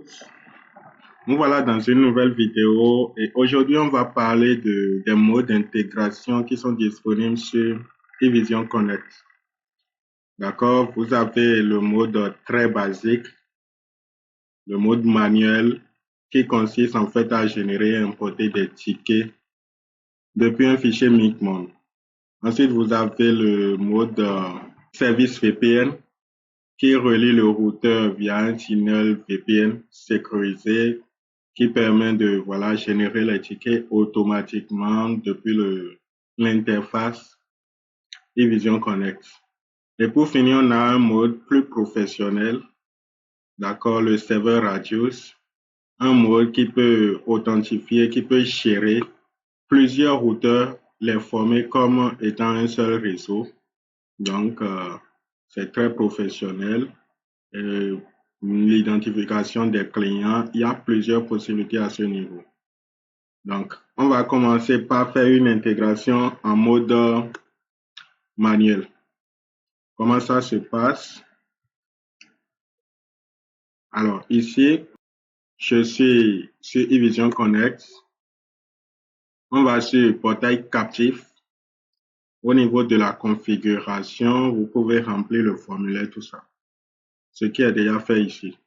tous. Nous voilà dans une nouvelle vidéo et aujourd'hui on va parler des modes d'intégration qui sont disponibles sur eVision Connect. D'accord, vous avez le mode très basique, le mode manuel qui consiste en fait à générer et importer des tickets depuis un fichier Micmon. Ensuite, vous avez le mode service VPN qui relie le routeur via un tunnel VPN sécurisé qui permet de générer les tickets automatiquement depuis l'interface eVision Connect. Et pour finir, on a un mode plus professionnel, d'accord, le serveur Radius, un mode qui peut authentifier, qui peut gérer plusieurs routeurs, les former comme étant un seul réseau. Donc, c'est très professionnel. L'identification des clients, il y a plusieurs possibilités à ce niveau. Donc, on va commencer par faire une intégration en mode manuel. Comment ça se passe? Alors, ici, je suis sur eVision Connect. On va sur le portail captif. Au niveau de la configuration, vous pouvez remplir le formulaire, tout ça. Ce qui est déjà fait ici.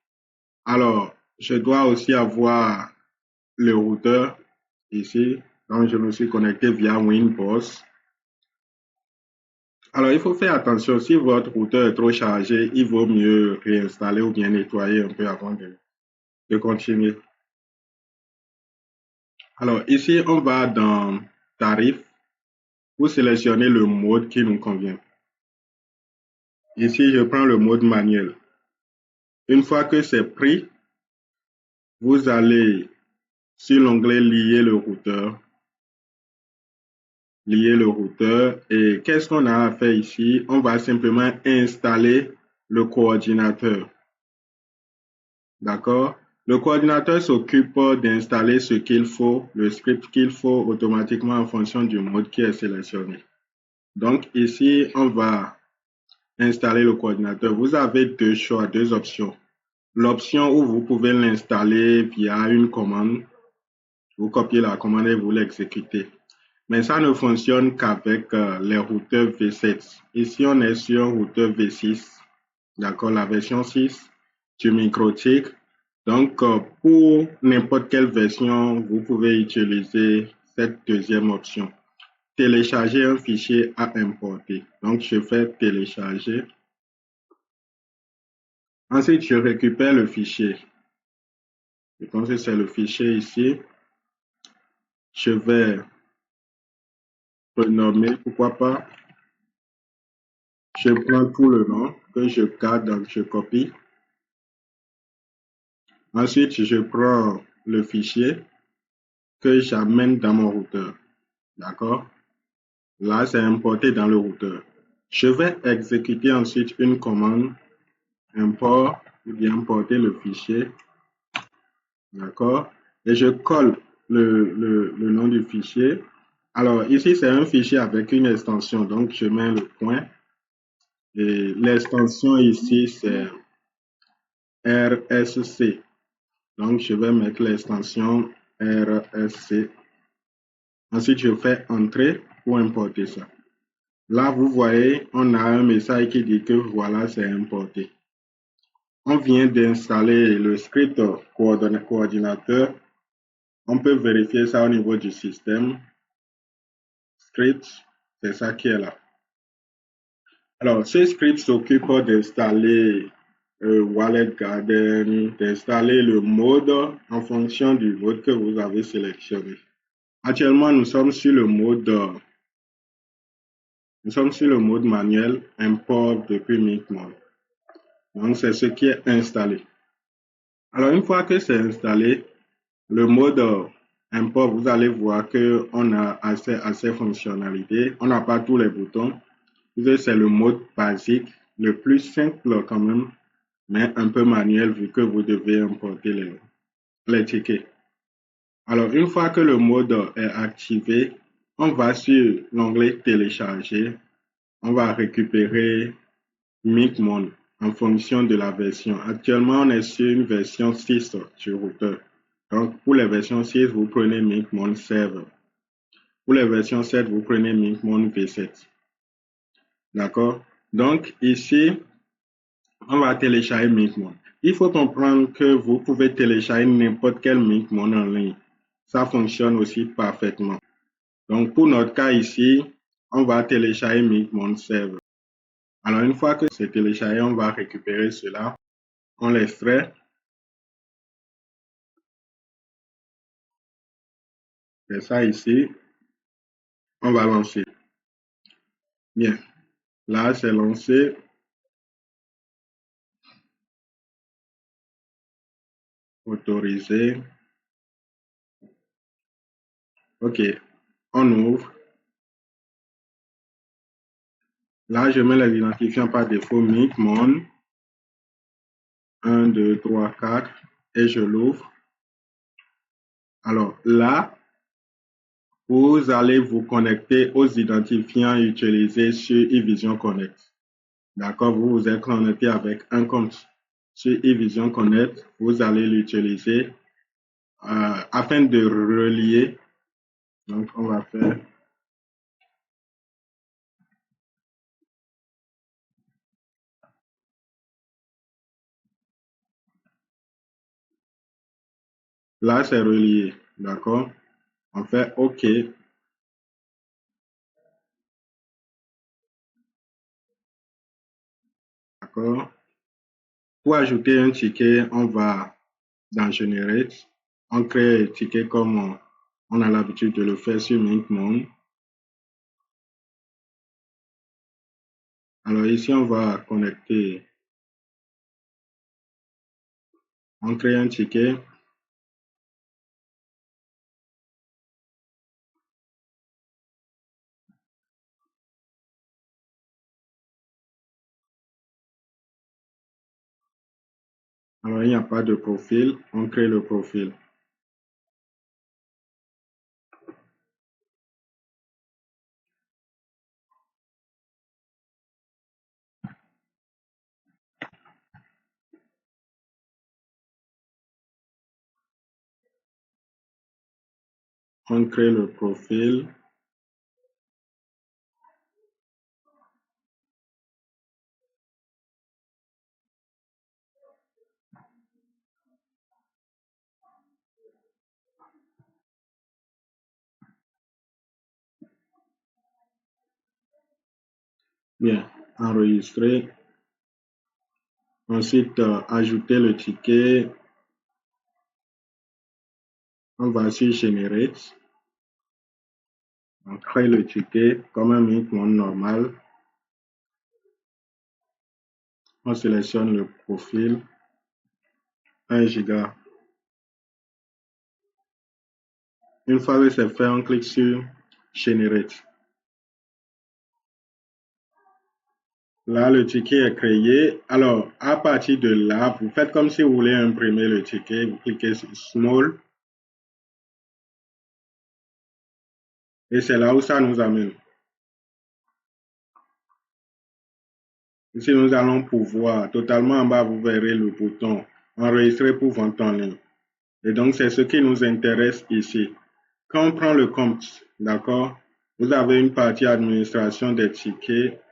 Alors, je dois aussi avoir le routeur ici. Donc, je me suis connecté via WinBoss. Alors, il faut faire attention. Si votre routeur est trop chargé, il vaut mieux réinstaller ou bien nettoyer un peu avant de continuer. Alors, ici, on va dans Tarifs pour sélectionner le mode qui nous convient. Ici, je prends le mode manuel. Une fois que c'est pris, vous allez sur l'onglet Lier le routeur. Lier le routeur. Et qu'est-ce qu'on a à faire ici? On va simplement installer le coordinateur. D'accord? Le coordinateur s'occupe d'installer ce qu'il faut, le script qu'il faut automatiquement en fonction du mode qui est sélectionné. Donc ici, on va installer le coordinateur. Vous avez deux choix, deux options. L'option où vous pouvez l'installer via une commande. Vous copiez la commande et vous l'exécutez. Mais ça ne fonctionne qu'avec les routeurs V7. Ici, on est sur un routeur V6, d'accord, la version 6 du MikroTik. Donc, pour n'importe quelle version, vous pouvez utiliser cette deuxième option. Télécharger un fichier à importer. Donc, je fais télécharger. Ensuite, je récupère le fichier. Je pense que c'est le fichier ici. Je vais renommer, pourquoi pas. Je prends tout le nom que je garde, donc je copie. Ensuite, je prends le fichier que j'amène dans mon routeur. D'accord? Là, c'est importé dans le routeur. Je vais exécuter ensuite une commande import ou bien importer le fichier. D'accord? Et je colle le nom du fichier. Alors, ici, c'est un fichier avec une extension. Donc, je mets le point. Et l'extension ici, c'est RSC. Donc, je vais mettre l'extension RSC. Ensuite, je fais entrer pour importer ça. Là, vous voyez, on a un message qui dit que voilà, c'est importé. On vient d'installer le script coordinateur. On peut vérifier ça au niveau du système. Script, c'est ça qui est là. Alors, ce script s'occupe d'installer Wallet Garden, d'installer le mode en fonction du mode que vous avez sélectionné. Actuellement, nous sommes sur le mode manuel import depuis Micmon. Donc, c'est ce qui est installé. Alors, une fois que c'est installé, le mode import, vous allez voir qu'on a accès à ces fonctionnalités. On n'a pas tous les boutons. C'est le mode basique, le plus simple quand même, mais un peu manuel vu que vous devez importer les tickets. Alors, une fois que le mode est activé, on va sur l'onglet télécharger. On va récupérer Micmon en fonction de la version. Actuellement, on est sur une version 6 sur routeur. Donc, pour les versions 6, vous prenez Minkmon Server. Pour les versions 7, vous prenez Minkmon V7. D'accord? Donc, ici, on va télécharger Minkmon. Il faut comprendre que vous pouvez télécharger n'importe quel Minkmon en ligne. Ça fonctionne aussi parfaitement. Donc, pour notre cas ici, on va télécharger Minkmon Server. Alors, une fois que c'est téléchargé, on va récupérer cela. On l'extrait. C'est ça ici. On va lancer. Bien. Là, c'est lancé. Autoriser. OK. On ouvre. Là, je mets les identifiants par défaut Minkmon. 1, 2, 3, 4. Et je l'ouvre. Alors là, vous allez vous connecter aux identifiants utilisés sur eVision Connect. D'accord, vous vous êtes connecté avec un compte sur eVision Connect. Vous allez l'utiliser afin de relier. Donc, on va faire. Là, c'est relié. D'accord. On fait OK. D'accord. Pour ajouter un ticket, on va dans Generate. On crée un ticket comme on a l'habitude de le faire sur Minkmon. Alors ici, on va connecter. On crée un ticket. Alors, il n'y a pas de profil. On crée le profil. On crée le profil. Bien, enregistrer. Ensuite, ajouter le ticket. On va sur Generate. On crée le ticket comme un Minkmon normal. On sélectionne le profil. 1 giga. Une fois que c'est fait, on clique sur Generate. Là, le ticket est créé. Alors, à partir de là, vous faites comme si vous voulez imprimer le ticket. Vous cliquez sur Small. Et c'est là où ça nous amène. Ici, nous allons pouvoir, totalement en bas, vous verrez le bouton Enregistrer pour vente en ligne. Et donc, c'est ce qui nous intéresse ici. Quand on prend le compte, d'accord, vous avez une partie administration des tickets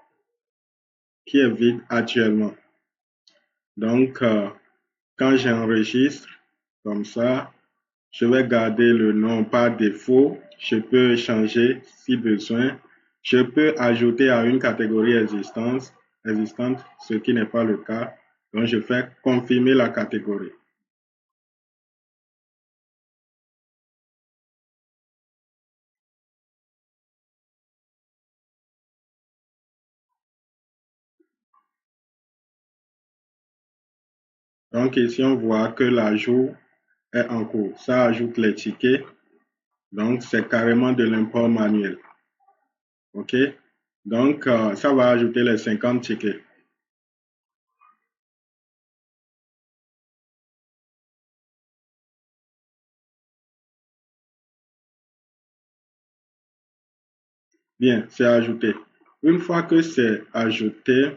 qui est vide actuellement. Donc, quand j'enregistre comme ça, je vais garder le nom par défaut. Je peux changer si besoin. Je peux ajouter à une catégorie existante, ce qui n'est pas le cas. Donc, je fais confirmer la catégorie. Donc, ici, on voit que l'ajout est en cours. Ça ajoute les tickets. Donc, c'est carrément de l'import manuel. OK? Donc, ça va ajouter les 50 tickets. Bien, c'est ajouté. Une fois que c'est ajouté,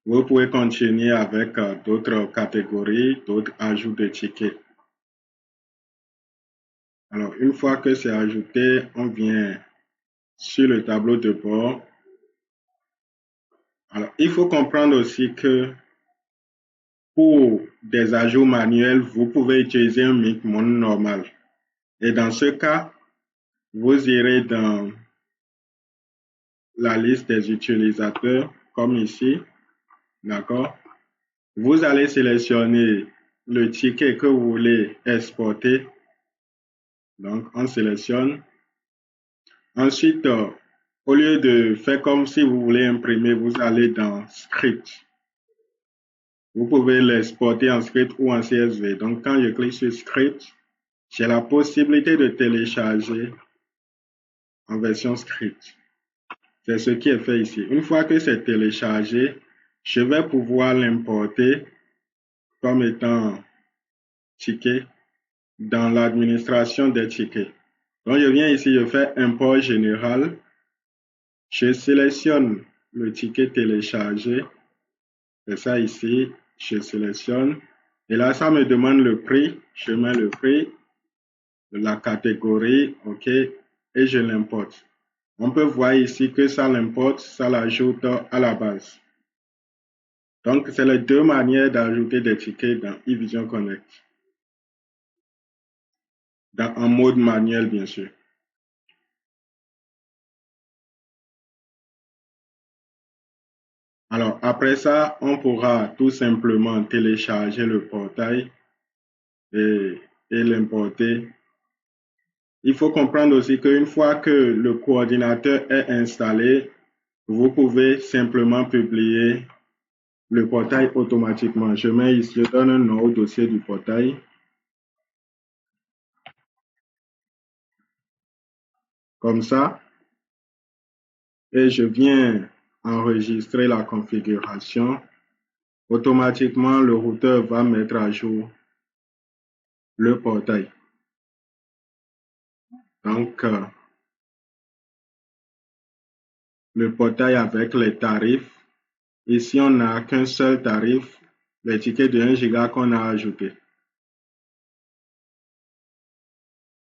Vous pouvez continuer avec d'autres catégories, d'autres ajouts de tickets. Alors, une fois que c'est ajouté, on vient sur le tableau de bord. Alors, il faut comprendre aussi que pour des ajouts manuels, vous pouvez utiliser un Micmon normal. Et dans ce cas, vous irez dans la liste des utilisateurs, comme ici, d'accord? Vous allez sélectionner le ticket que vous voulez exporter. Donc, on sélectionne. Ensuite, au lieu de faire comme si vous voulez imprimer, vous allez dans Script. Vous pouvez l'exporter en script ou en CSV. Donc, quand je clique sur Script, j'ai la possibilité de télécharger en version script. C'est ce qui est fait ici. Une fois que c'est téléchargé, je vais pouvoir l'importer comme étant ticket dans l'administration des tickets. Donc, je viens ici, je fais import général. Je sélectionne le ticket téléchargé. C'est ça ici. Je sélectionne. Et là, ça me demande le prix. Je mets le prix, la catégorie, OK, et je l'importe. On peut voir ici que ça l'importe, ça l'ajoute à la base. Donc, c'est les deux manières d'ajouter des tickets dans eVision Connect. En mode manuel, bien sûr. Alors, après ça, on pourra tout simplement télécharger le portail et l'importer. Il faut comprendre aussi qu'une fois que le coordinateur est installé, vous pouvez simplement publier le portail automatiquement. Je mets ici, je donne un nom au dossier du portail. Comme ça. Et je viens enregistrer la configuration. Automatiquement, le routeur va mettre à jour le portail. Donc, le portail avec les tarifs. Ici, on n'a qu'un seul tarif, les tickets de 1 giga qu'on a ajouté.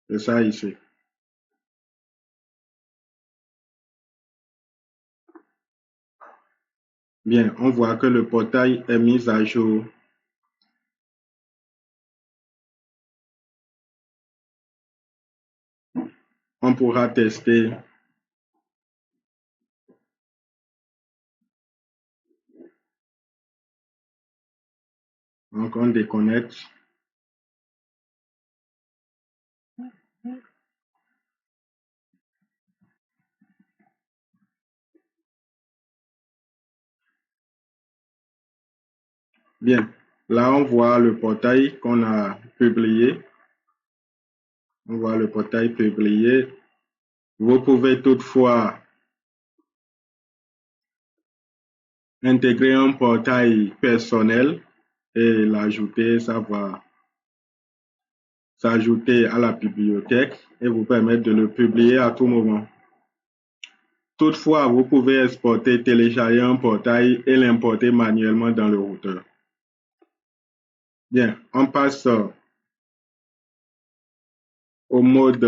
C'est ça ici. Bien, on voit que le portail est mis à jour. On pourra tester. Donc, on déconnecte. Bien, là, on voit le portail qu'on a publié. On voit le portail publié. Vous pouvez toutefois intégrer un portail personnel et l'ajouter, ça va s'ajouter à la bibliothèque et vous permettre de le publier à tout moment. Toutefois, vous pouvez exporter, télécharger un portail et l'importer manuellement dans le routeur. Bien, on passe au mode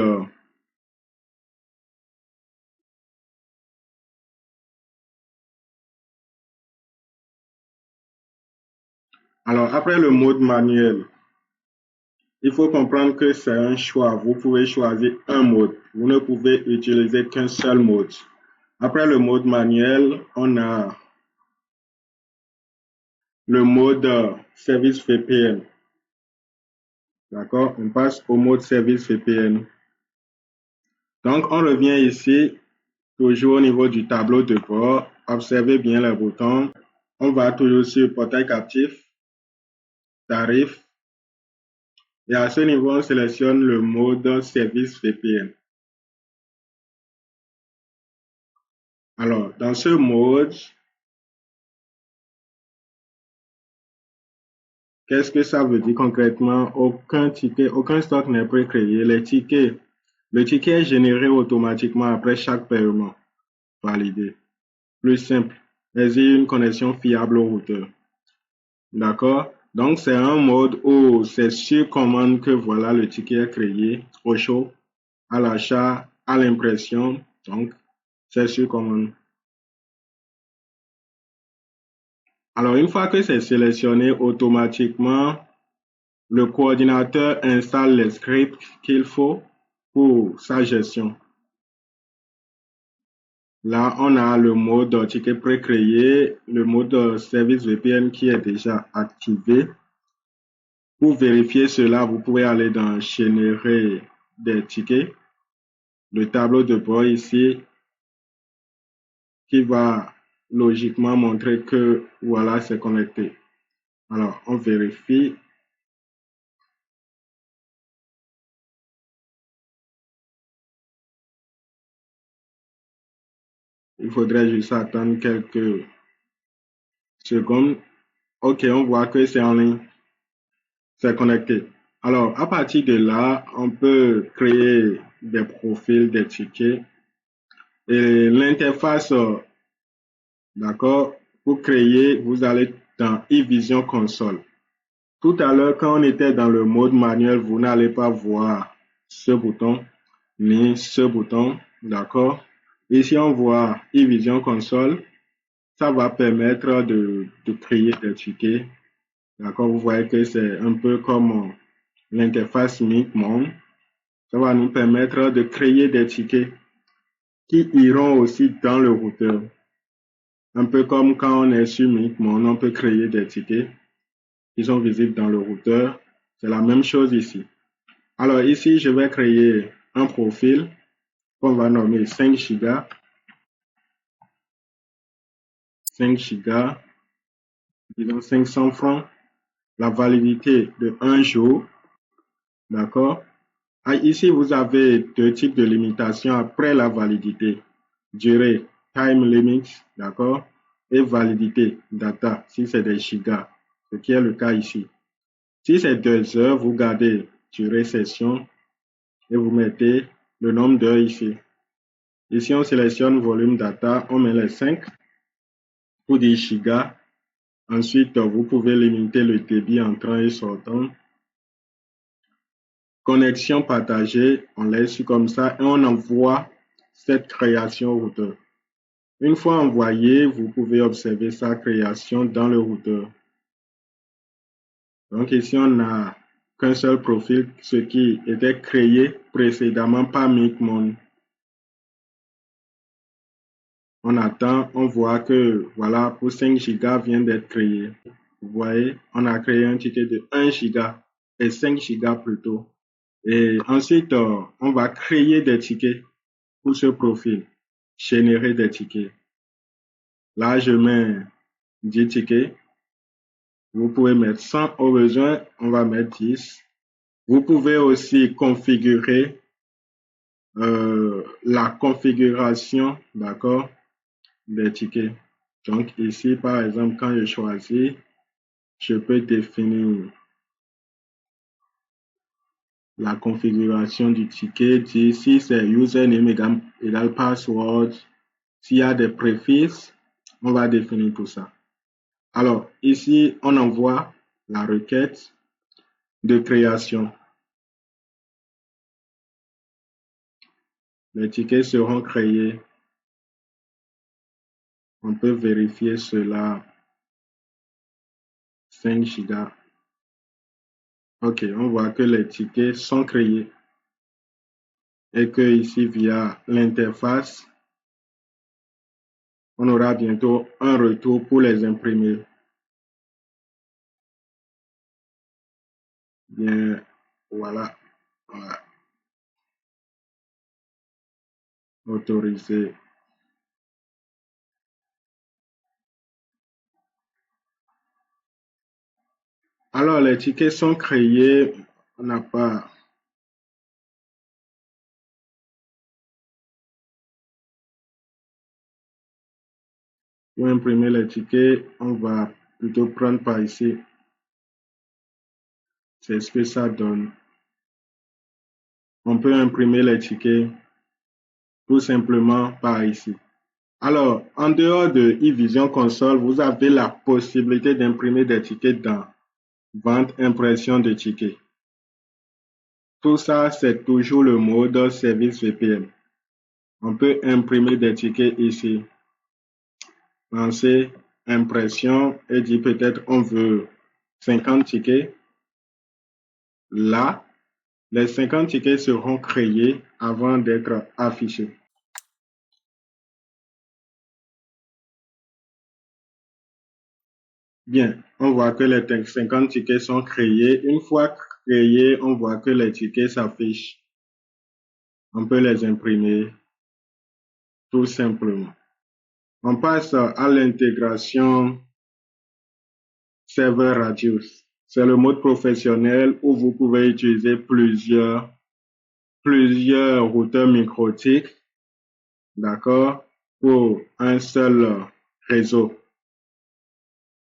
alors, après le mode manuel, il faut comprendre que c'est un choix. Vous pouvez choisir un mode. Vous ne pouvez utiliser qu'un seul mode. Après le mode manuel, on a le mode service VPN. D'accord? On passe au mode service VPN. Donc, on revient ici, toujours au niveau du tableau de bord. Observez bien les boutons. On va toujours sur portail captif, tarif. Et à ce niveau, on sélectionne le mode service VPN. Alors, dans ce mode, qu'est-ce que ça veut dire concrètement? Aucun ticket, aucun stock n'est pré-créé. Le ticket est généré automatiquement après chaque paiement validé. Plus simple. exige une connexion fiable au routeur. D'accord? Donc, c'est un mode où c'est sur commande que voilà le ticket est créé au chaud, à l'achat, à l'impression. Donc, c'est sur commande. Alors, une fois que c'est sélectionné, automatiquement, le coordinateur installe les scripts qu'il faut pour sa gestion. Là, on a le mode ticket pré-créé, le mode service VPN qui est déjà activé. Pour vérifier cela, vous pouvez aller dans Générer des tickets, le tableau de bord ici qui va logiquement montrer que voilà, c'est connecté. Alors, on vérifie. Il faudrait juste attendre quelques secondes. OK, on voit que c'est en ligne, c'est connecté. Alors, à partir de là, on peut créer des profils, des tickets. Et l'interface, d'accord, pour créer, vous allez dans eVision Console. Tout à l'heure, quand on était dans le mode manuel, vous n'allez pas voir ce bouton ni ce bouton, d'accord? Ici, on voit eVision Console. Ça va permettre de créer des tickets. D'accord? Vous voyez que c'est un peu comme l'interface Mint-Monde. Ça va nous permettre de créer des tickets qui iront aussi dans le routeur. Un peu comme quand on est sur Mint-Monde, on peut créer des tickets qui sont visibles dans le routeur. C'est la même chose ici. Alors ici, je vais créer un profil qu'on va nommer 5 Giga. 5 Giga, disons 500 francs. La validité de 1 jour. D'accord? Ah, ici, vous avez deux types de limitations après la validité. Durée, time limit, d'accord? Et validité, data, si c'est des gigas, ce qui est le cas ici. Si c'est 2 heures, vous gardez durée session et vous mettez le nombre d'heures ici. Ici, on sélectionne volume data, on met les 5 pour 10 gigas. Ensuite, vous pouvez limiter le débit entrant et sortant. Connexion partagée, on laisse comme ça et on envoie cette création au routeur. Une fois envoyé, vous pouvez observer sa création dans le routeur. Donc ici, on n'a qu'un seul profil, ce qui était créé précédemment par Mint-Monde. On attend, on voit que voilà, pour 5 gigas vient d'être créé. Vous voyez, on a créé un ticket de 1 giga et 5 gigas plutôt. Et ensuite, on va créer des tickets pour ce profil, générer des tickets. Là, je mets 10 tickets. Vous pouvez mettre 100 au besoin, on va mettre 10. Vous pouvez aussi configurer la configuration, d'accord, des tickets. Donc ici, par exemple, quand je choisis, je peux définir la configuration du ticket, dire si c'est username égale password, s'il y a des préfixes, on va définir tout ça. Alors, ici, on envoie la requête de création. Les tickets seront créés. On peut vérifier cela. 5 gigas. OK, on voit que les tickets sont créés et que ici, via l'interface, on aura bientôt un retour pour les imprimer. Bien, voilà. Voilà. Autorisé. Alors, les tickets sont créés. On n'a pas. Pour imprimer les tickets, on va plutôt prendre par ici. C'est ce que ça donne. On peut imprimer les tickets tout simplement par ici. Alors, en dehors de eVision Console, vous avez la possibilité d'imprimer des tickets dans Vente, impression de tickets. Tout ça, c'est toujours le mode service VPN. On peut imprimer des tickets ici. Lancer impression et dire peut-être on veut 50 tickets. Là, les 50 tickets seront créés avant d'être affichés. Bien, on voit que les 50 tickets sont créés. Une fois créés, on voit que les tickets s'affichent. On peut les imprimer tout simplement. On passe à l'intégration Server Radius. C'est le mode professionnel où vous pouvez utiliser plusieurs routeurs microtiques, d'accord, pour un seul réseau.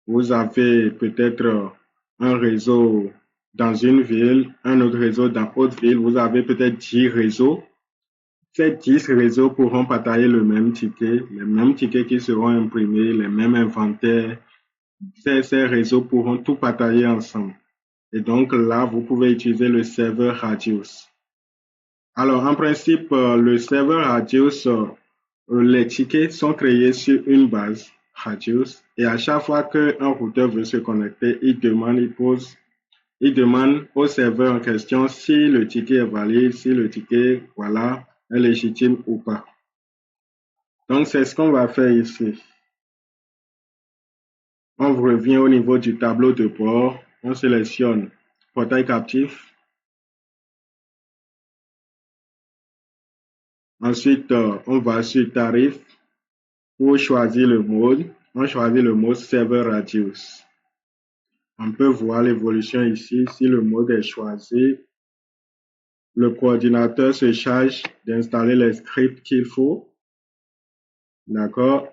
Vous avez peut-être un réseau dans une ville, un autre réseau dans autre ville. Vous avez peut-être 10 réseaux. Ces 10 réseaux pourront partager le même ticket, les mêmes tickets qui seront imprimés, les mêmes inventaires. Ces réseaux pourront tout partager ensemble. Et donc là, vous pouvez utiliser le serveur Radius. Alors, en principe, le serveur Radius, les tickets sont créés sur une base Radius. Et à chaque fois qu'un routeur veut se connecter, il demande au serveur en question si le ticket est valide, si le ticket, voilà, est légitime ou pas. Donc, c'est ce qu'on va faire ici. On revient au niveau du tableau de bord. On sélectionne portail captif. Ensuite, on va sur tarif pour choisir le mode. On choisit le mode Server Radius. On peut voir l'évolution ici. Si le mode est choisi, le coordinateur se charge d'installer les scripts qu'il faut. D'accord.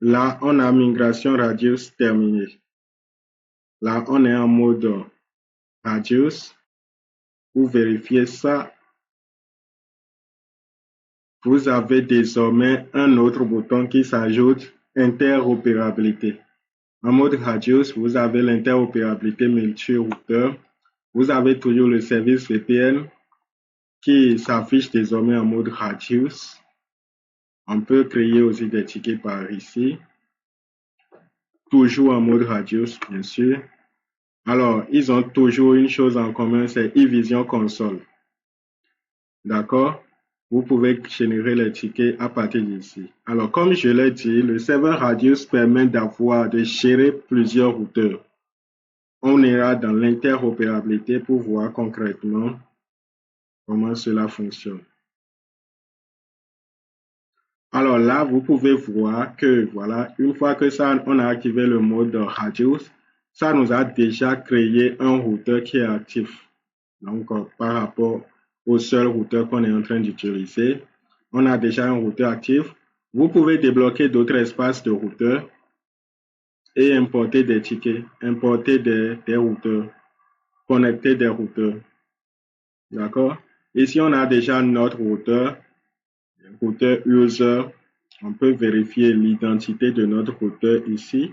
Là, on a migration Radius terminée. Là, on est en mode Radius. Pour vérifier ça, vous avez désormais un autre bouton qui s'ajoute, interopérabilité. En mode Radius, vous avez l'interopérabilité multi-routeur. Vous avez toujours le service VPN qui s'affiche désormais en mode Radius. On peut créer aussi des tickets par ici. Toujours en mode Radius, bien sûr. Alors, ils ont toujours une chose en commun, c'est eVision Console. D'accord? Vous pouvez générer les tickets à partir d'ici. Alors, comme je l'ai dit, le serveur Radius permet de gérer plusieurs routeurs. On ira dans l'interopérabilité pour voir concrètement comment cela fonctionne. Alors là, vous pouvez voir que, voilà, une fois que ça, on a activé le mode Radius, ça nous a déjà créé un routeur qui est actif. Donc, par rapport au seul routeur qu'on est en train d'utiliser, on a déjà un routeur actif. Vous pouvez débloquer d'autres espaces de routeurs et importer des tickets, importer des routeurs, connecter des routeurs. D'accord? Ici, on a déjà notre routeur user. On peut vérifier l'identité de notre routeur ici.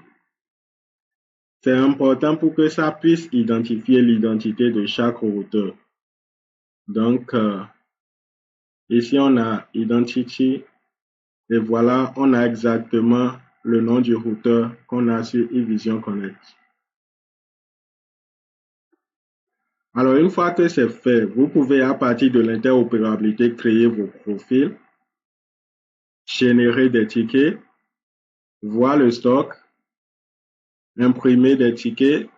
C'est important pour que ça puisse identifier l'identité de chaque routeur. Donc, ici, on a Identity. Et voilà, on a exactement le nom du routeur qu'on a sur eVision Connect. Alors, une fois que c'est fait, vous pouvez, à partir de l'interopérabilité, créer vos profils, générer des tickets, voir le stock, imprimer des tickets.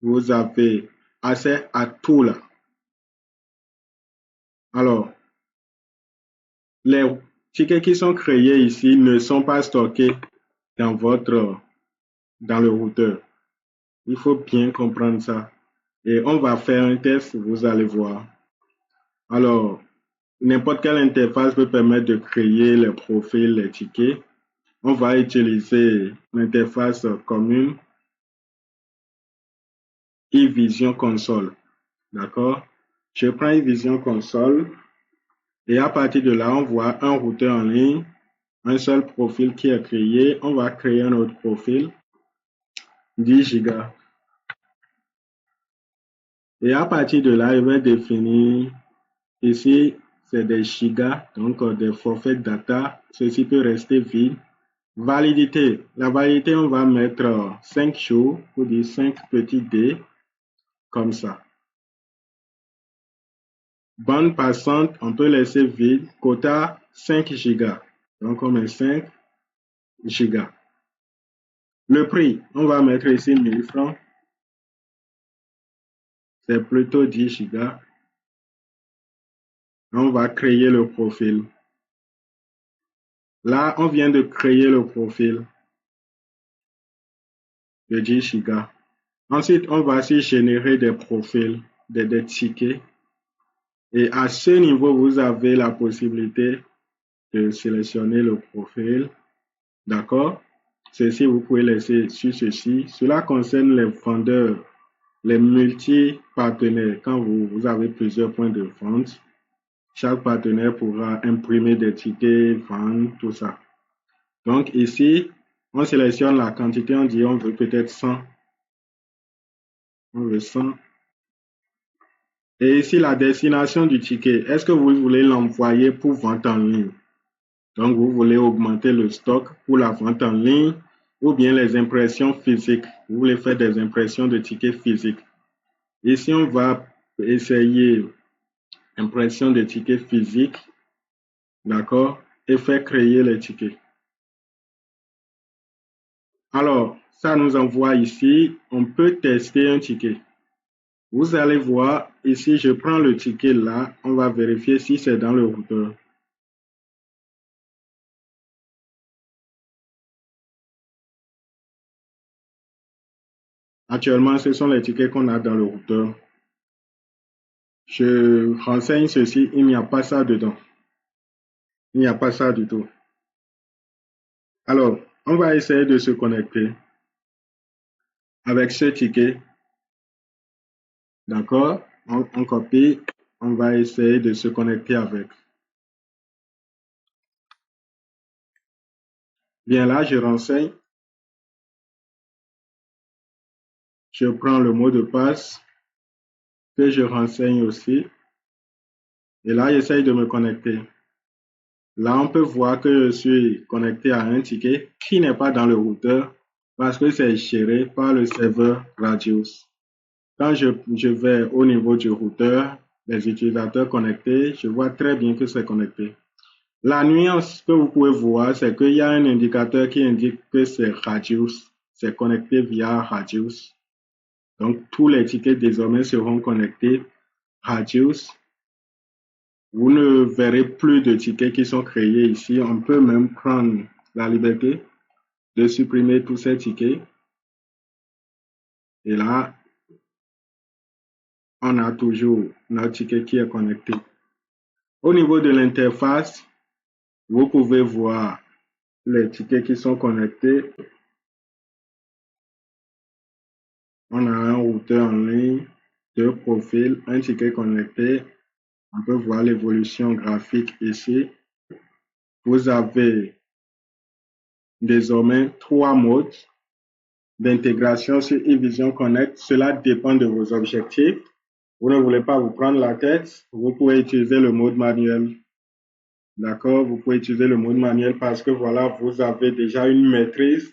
Vous avez accès à tout là. Alors, les tickets qui sont créés ici ne sont pas stockés dans le routeur. Il faut bien comprendre ça. Et on va faire un test, vous allez voir. Alors, n'importe quelle interface peut permettre de créer les profils, les tickets. On va utiliser l'interface commune eVision Console. D'accord? Je prends eVision Console. Et à partir de là, on voit un routeur en ligne, un seul profil qui est créé. On va créer un autre profil, 10 gigas. Et à partir de là, il va définir ici, c'est des gigas, donc des forfaits data. Ceci peut rester vide. Validité. La validité, on va mettre 5 jours, ou dire 5 petits dés, comme ça. Bande passante, on peut laisser vide. Quota 5 gigas. Donc, on met 5 gigas. Le prix, on va mettre ici 1000 francs. C'est plutôt 10 gigas. On va créer le profil. Là, on vient de créer le profil de 10 gigas. Ensuite, on va aussi générer des profils, des tickets. Et à ce niveau, vous avez la possibilité de sélectionner le profil. D'accord? Ceci, vous pouvez laisser sur ceci. Cela concerne les vendeurs, les multi-partenaires. Quand vous avez plusieurs points de vente, chaque partenaire pourra imprimer des tickets, vendre, tout ça. Donc ici, on sélectionne la quantité, on dit on veut peut-être 100. On veut 100. Et ici, la destination du ticket. Est-ce que vous voulez l'envoyer pour vente en ligne? Donc, vous voulez augmenter le stock pour la vente en ligne ou bien les impressions physiques. Vous voulez faire des impressions de tickets physiques. Ici, on va essayer impression de tickets physiques. D'accord? Et faire créer les tickets. Alors, ça nous envoie ici. On peut tester un ticket. Vous allez voir, ici, je prends le ticket là. On va vérifier si c'est dans le routeur. Actuellement, ce sont les tickets qu'on a dans le routeur. Je renseigne ceci, il n'y a pas ça dedans. Il n'y a pas ça du tout. Alors, on va essayer de se connecter avec ce ticket. D'accord? On copie. On va essayer de se connecter avec. Bien là, je renseigne. Je prends le mot de passe que je renseigne aussi. Et là, j'essaye de me connecter. Là, on peut voir que je suis connecté à un ticket qui n'est pas dans le routeur parce que c'est géré par le serveur Radius. Quand je vais au niveau du routeur, les utilisateurs connectés, je vois très bien que c'est connecté. La nuance que vous pouvez voir, c'est qu'il y a un indicateur qui indique que c'est Radius. C'est connecté via Radius. Donc, tous les tickets désormais seront connectés Radius. Vous ne verrez plus de tickets qui sont créés ici. On peut même prendre la liberté de supprimer tous ces tickets. Et là, on a toujours notre ticket qui est connecté. Au niveau de l'interface, vous pouvez voir les tickets qui sont connectés. On a un routeur en ligne, 2 profils, un ticket connecté. On peut voir l'évolution graphique ici. Vous avez désormais 3 modes d'intégration sur eVision Connect. Cela dépend de vos objectifs. Vous ne voulez pas vous prendre la tête, vous pouvez utiliser le mode manuel. D'accord? Vous pouvez utiliser le mode manuel parce que voilà, vous avez déjà une maîtrise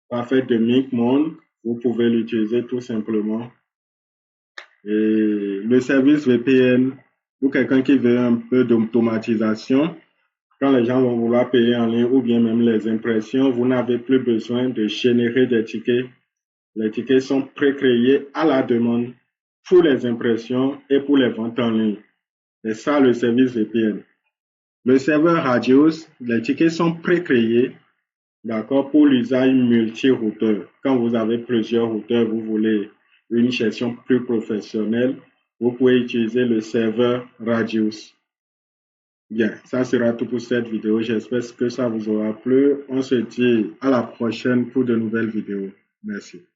parfaite de Micmon. Vous pouvez l'utiliser tout simplement. Et le service VPN, pour quelqu'un qui veut un peu d'automatisation, quand les gens vont vouloir payer en ligne ou bien même les impressions, vous n'avez plus besoin de générer des tickets. Les tickets sont pré-créés à la demande pour les impressions et pour les ventes en ligne. C'est ça le service VPN. Le serveur Radius, les tickets sont pré-créés, d'accord, pour l'usage multi-routeur. Quand vous avez plusieurs routeurs, vous voulez une gestion plus professionnelle, vous pouvez utiliser le serveur Radius. Bien, ça sera tout pour cette vidéo. J'espère que ça vous aura plu. On se dit à la prochaine pour de nouvelles vidéos. Merci.